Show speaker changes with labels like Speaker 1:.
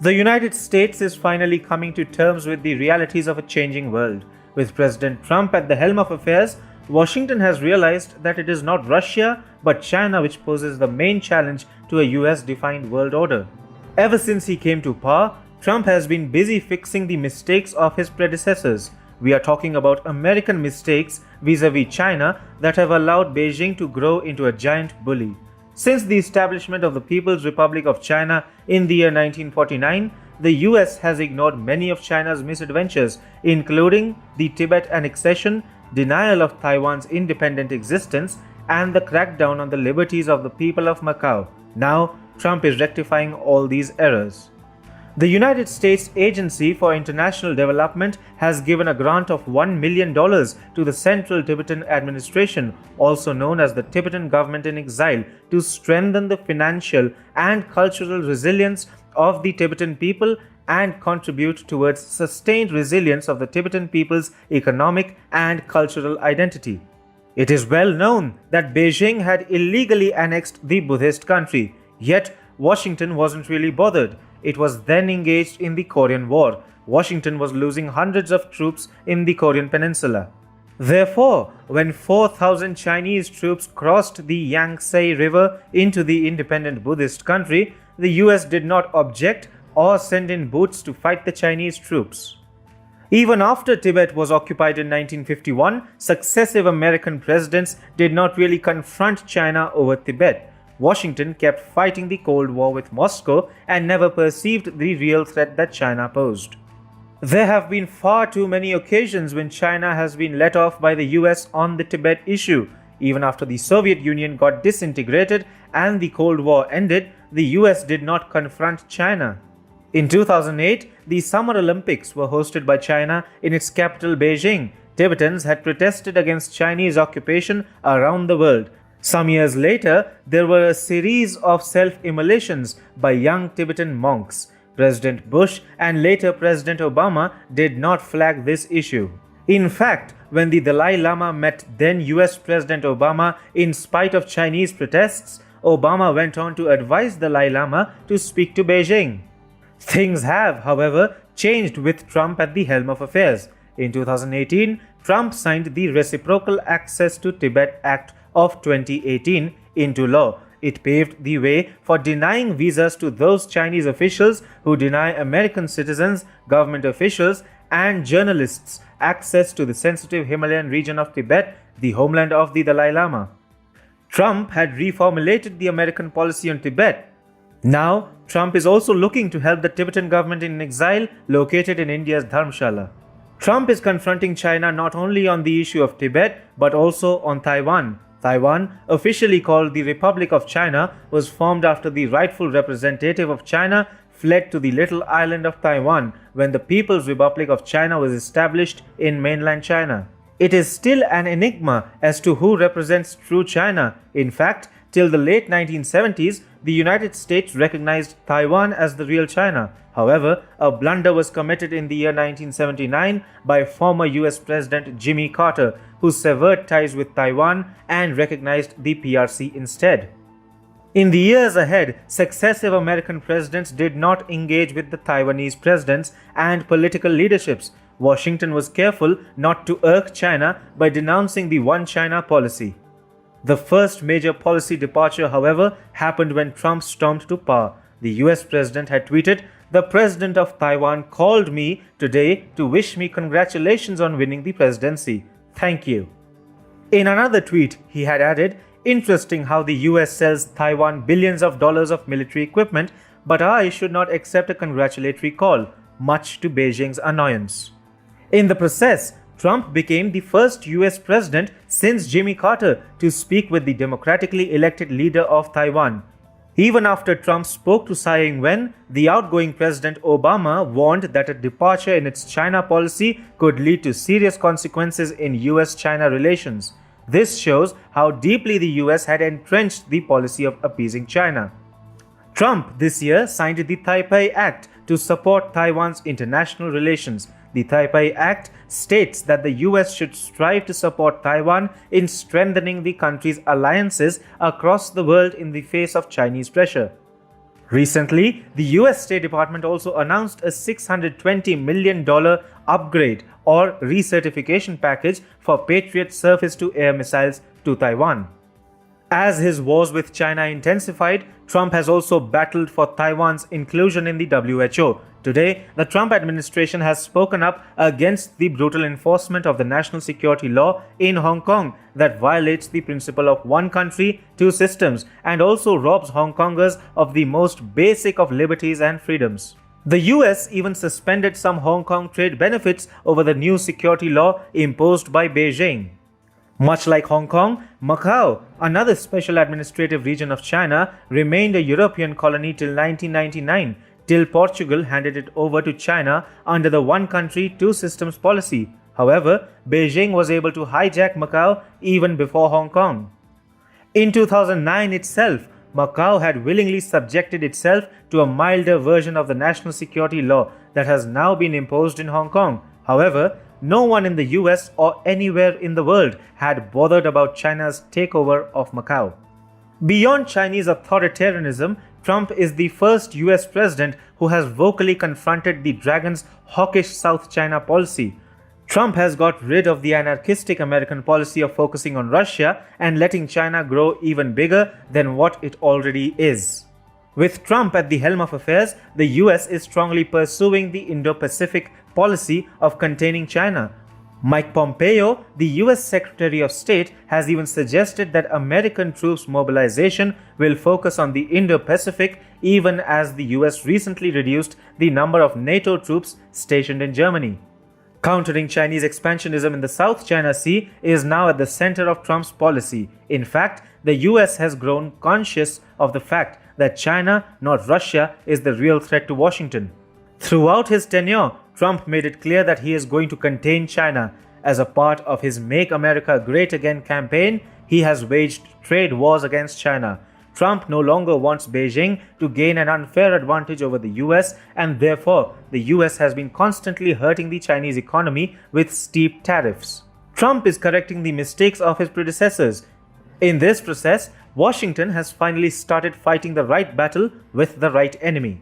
Speaker 1: The United States is finally coming to terms with the realities of a changing world. With President Trump at the helm of affairs, Washington has realized that it is not Russia but China which poses the main challenge to a US-defined world order. Ever since he came to power, Trump has been busy fixing the mistakes of his predecessors. We are talking about American mistakes vis-à-vis China that have allowed Beijing to grow into a giant bully. Since the establishment of the People's Republic of China in the year 1949, the US has ignored many of China's misadventures, including the Tibet annexation, denial of Taiwan's independent existence, and the crackdown on the liberties of the people of Macau. Now, Trump is rectifying all these errors. The United States Agency for International Development has given a grant of $1 million to the Central Tibetan Administration, also known as the Tibetan Government in Exile, to strengthen the financial and cultural resilience of the Tibetan people and contribute towards sustained resilience of the Tibetan people's economic and cultural identity. It is well known that Beijing had illegally annexed the Buddhist country, yet Washington wasn't really bothered. It was then engaged in the Korean War. Washington was losing hundreds of troops in the Korean Peninsula. Therefore, when 4,000 Chinese troops crossed the Yangtze River into the independent Buddhist country, the US did not object or send in boots to fight the Chinese troops. Even after Tibet was occupied in 1951, successive American presidents did not really confront China over Tibet. Washington kept fighting the Cold War with Moscow and never perceived the real threat that China posed. There have been far too many occasions when China has been let off by the US on the Tibet issue. Even after the Soviet Union got disintegrated and the Cold War ended, the US did not confront China. In 2008, the Summer Olympics were hosted by China in its capital Beijing. Tibetans had protested against Chinese occupation around the world. Some years later, there were a series of self-immolations by young Tibetan monks. President Bush and later President Obama did not flag this issue. In fact, when the Dalai Lama met then US President Obama in spite of Chinese protests, Obama went on to advise the Dalai Lama to speak to Beijing. Things have, however, changed with Trump at the helm of affairs. In 2018, Trump signed the Reciprocal Access to Tibet Act of 2018 into law. It paved the way for denying visas to those Chinese officials who deny American citizens, government officials, and journalists access to the sensitive Himalayan region of Tibet, the homeland of the Dalai Lama. Trump had reformulated the American policy on Tibet. Now, Trump is also looking to help the Tibetan government in exile located in India's Dharamshala. Trump is confronting China not only on the issue of Tibet but also on Taiwan. Taiwan, officially called the Republic of China, was formed after the rightful representative of China fled to the little island of Taiwan when the People's Republic of China was established in mainland China. It is still an enigma as to who represents true China. In fact, till the late 1970s, the United States recognized Taiwan as the real China. However, a blunder was committed in the year 1979 by former US President Jimmy Carter, who severed ties with Taiwan and recognized the PRC instead. In the years ahead, successive American presidents did not engage with the Taiwanese presidents and political leaderships. Washington was careful not to irk China by denouncing the One China policy. The first major policy departure, however, happened when Trump stormed to power. The US president had tweeted, "The president of Taiwan called me today to wish me congratulations on winning the presidency. Thank you." In another tweet, he had added, "Interesting how the US sells Taiwan billions of dollars of military equipment, but I should not accept a congratulatory call," much to Beijing's annoyance. In the process, Trump became the first US president since Jimmy Carter to speak with the democratically elected leader of Taiwan. Even after Trump spoke to Tsai Ing-wen, the outgoing President Obama warned that a departure in its China policy could lead to serious consequences in US-China relations. This shows how deeply the US had entrenched the policy of appeasing China. Trump this year signed the Taipei Act to support Taiwan's international relations. The Taipei Act states that the US should strive to support Taiwan in strengthening the country's alliances across the world in the face of Chinese pressure. Recently, the US State Department also announced a $620 million upgrade or recertification package for Patriot surface-to-air missiles to Taiwan. As his wars with China intensified, Trump has also battled for Taiwan's inclusion in the WHO. Today, the Trump administration has spoken up against the brutal enforcement of the national security law in Hong Kong that violates the principle of one country, two systems, and also robs Hong Kongers of the most basic of liberties and freedoms. The US even suspended some Hong Kong trade benefits over the new security law imposed by Beijing. Much like Hong Kong, Macau, another special administrative region of China, remained a European colony till 1999, till Portugal handed it over to China under the one country, two systems policy. However, Beijing was able to hijack Macau even before Hong Kong. In 2009 itself, Macau had willingly subjected itself to a milder version of the national security law that has now been imposed in Hong Kong. However, no one in the US or anywhere in the world had bothered about China's takeover of Macau. Beyond Chinese authoritarianism, Trump is the first US president who has vocally confronted the dragon's hawkish South China policy. Trump has got rid of the anarchistic American policy of focusing on Russia and letting China grow even bigger than what it already is. With Trump at the helm of affairs, the US is strongly pursuing the Indo-Pacific policy of containing China. Mike Pompeo, the US Secretary of State, has even suggested that American troops mobilization will focus on the Indo-Pacific, even as the US recently reduced the number of NATO troops stationed in Germany. Countering Chinese expansionism in the South China Sea is now at the center of Trump's policy. In fact, the US has grown conscious of the fact that China, not Russia, is the real threat to Washington. Throughout his tenure, Trump made it clear that he is going to contain China. As a part of his Make America Great Again campaign, he has waged trade wars against China. Trump no longer wants Beijing to gain an unfair advantage over the US, and therefore the US has been constantly hurting the Chinese economy with steep tariffs. Trump is correcting the mistakes of his predecessors. In this process, Washington has finally started fighting the right battle with the right enemy.